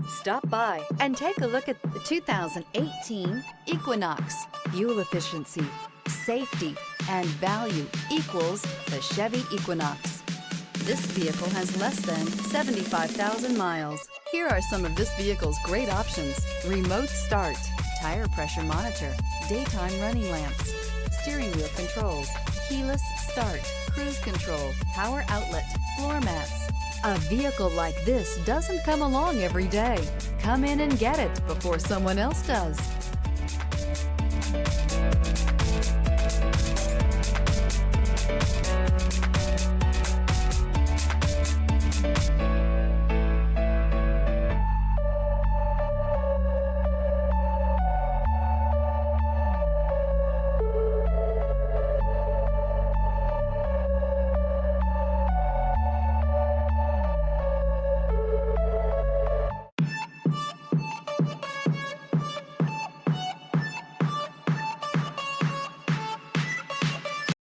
Stop by and take a look at the 2018 Equinox. Fuel efficiency, safety, and value equals the Chevy Equinox. This vehicle has less than 75,000 miles. Here are some of this vehicle's great options: remote start, tire pressure monitor, daytime running lamps, steering wheel controls, keyless start, cruise control, power outlet, floor mats. A vehicle like this doesn't come along every day. Come in and get it before someone else does.